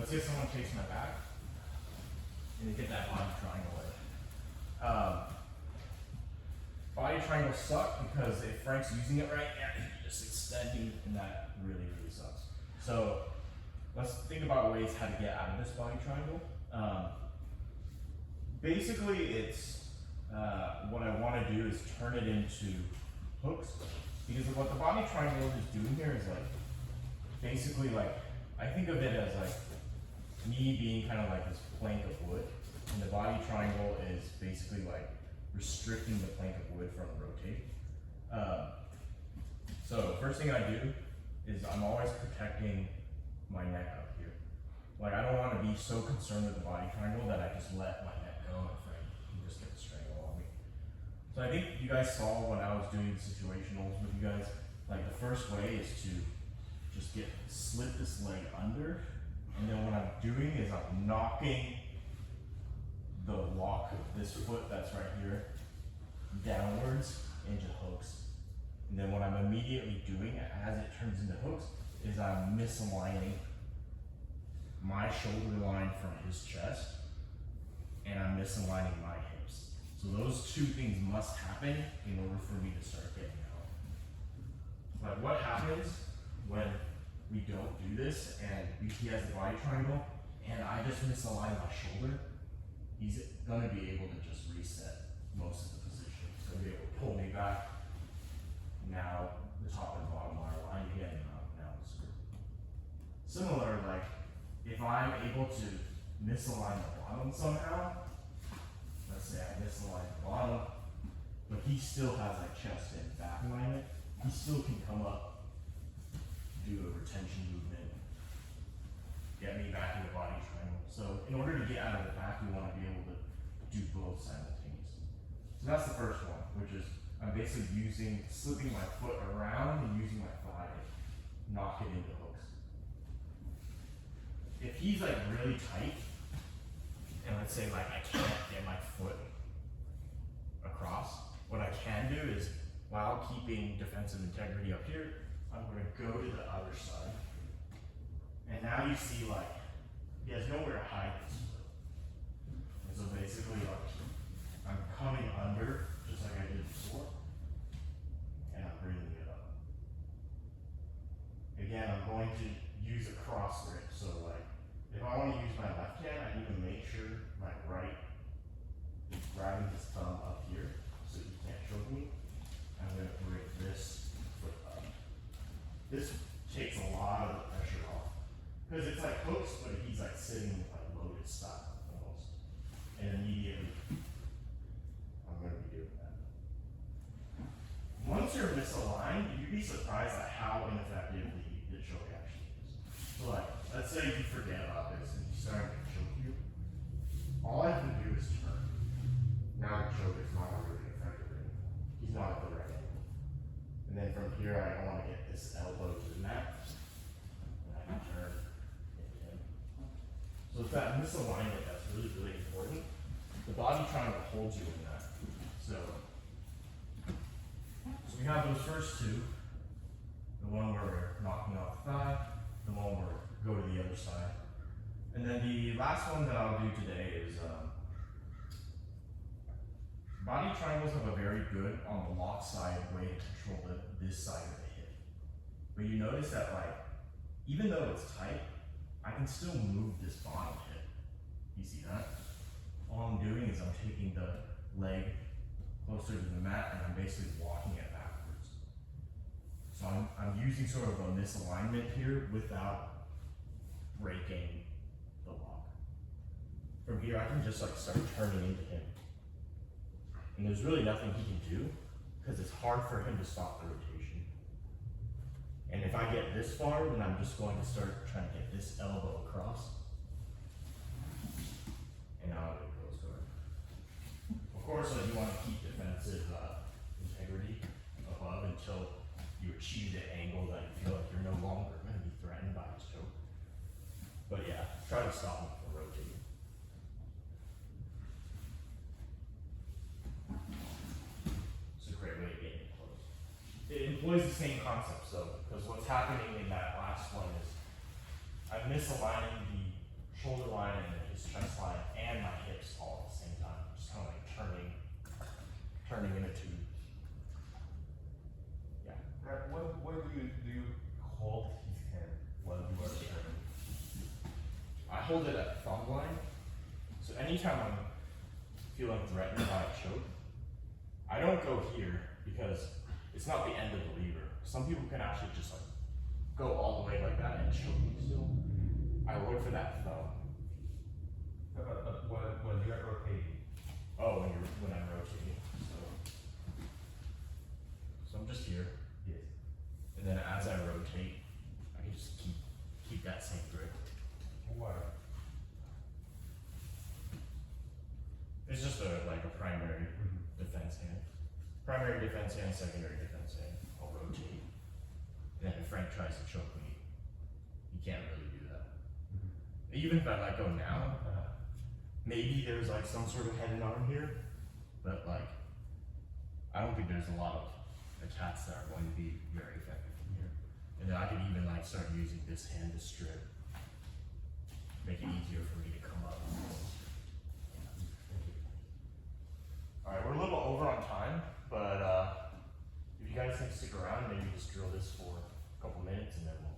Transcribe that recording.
let's say someone takes my back and they get that body triangle in. Body triangles suck because if Frank's using it right, yeah, he's just extending, and that really, really sucks. So let's think about ways how to get out of this body triangle. Basically, it's what I want to do is turn it into hooks, because what the body triangle is doing here is like basically like, I think of it as like me being kind of like this plank of wood, and the body triangle is basically like restricting the plank of wood from rotating. So first thing I do is I'm always protecting my neck up here. Like I don't want to be so concerned with the body triangle that I just let my neck go and Frank can just get the strangle on me. So I think you guys saw when I was doing situationals with you guys, like the first way is to just slip this leg under, and then what I'm doing is I'm knocking the lock of this foot that's right here downwards into hooks. And then what I'm immediately doing as it turns into hooks is I'm misaligning my shoulder line from his chest, and I'm misaligning my hips. So those two things must happen in order for me to start getting out. But what happens when we don't do this and he has a body triangle and I just misalign my shoulder? He's gonna be able to just reset most of the position. He's gonna be able to pull me back. Now the top and bottom are aligned again, now it's screwed. Similar, like if I'm able to misalign the bottom somehow, let's say I misalign the bottom, but he still has like chest and back alignment, he still can come up, do a retention movement, get me back in the body triangle. So in order to get out of the back, we want to be able to do both simultaneously. So that's the first one, which is I'm basically slipping my foot around and using my thigh to knock it into hooks. If he's like really tight, and let's say like I can't get my foot across, what I can do is, while keeping defensive integrity up here, I'm going to go to the other side. And now you see like, he has nowhere to hide his foot. And so basically like, I'm coming under, just like I did before, and I'm bringing it up. Again, I'm going to use a cross grip. So like, if I want to use my left hand, I need to make sure my right is grabbing his thumb up here so he can't choke me. I'm going to bring this foot up. This takes a lot of the pressure off, because it's like hooks, but he's like sitting like loaded style almost. And immediately, I'm going to be doing that. Once you're misaligned, you'd be surprised at how ineffective the choke actually is. So like, let's say you forget about this and he's starting to choke you. All I can do is turn. Now the choke is not really effective anymore. He's not at the right angle. And then from here, I want to get this elbow to the mat. And I can turn into him. So it's that misalignment that's really, really important. The body triangle holds you in that. So we have those first two. The one where we're knocking off the thigh, the one where we go to the other side. And then the last one that I'll do today is body triangles have a very good on the lock side way to control this side of the hip. But you notice that like, even though it's tight, I can still move this bottom hip. You see that? All I'm doing is I'm taking the leg closer to the mat and I'm basically walking it backwards. So I'm using sort of a misalignment here without breaking the lock. From here I can just like start turning into him. And there's really nothing he can do because it's hard for him to stop the rotation. And if I get this far, then I'm just going to start trying to get this elbow across. And now it goes guard. Of course, you want to keep defensive integrity above until you achieve the angle that you feel like you're no longer going to be threatened by his choke. But yeah, try to stop him from rotating. It's a great way to get it close. It employs the same concept, so because what's happening in that last one is I'm misaligning the shoulder line and then his chest line and my hips all at the same time. Just kind of like turning in a tube. Yeah. What do you hold his hand while you are training? I hold it at thumb line. So anytime I'm feeling threatened by a choke, I don't go here because it's not the end of the lever. Some people can actually just like go all the way like that and choke me still. I look for that thumb. When you are rotating. Oh, when I'm rotating. So I'm just here. Yes. And then as I rotate, I can just keep that same grip. Water. It's just like a primary defense hand. Primary defense hand, secondary defense hand. I'll rotate. And then if Frank tries to choke me, he can't really do that. Even if I let go now, maybe there's like some sort of head and arm here, but like, I don't think there's a lot of attacks that are going to be very effective from here. And then I could even like start using this hand to strip, make it easier for me to come up. All right, we're a little over on time, but if you guys can stick around, maybe just drill this for a couple minutes and then we'll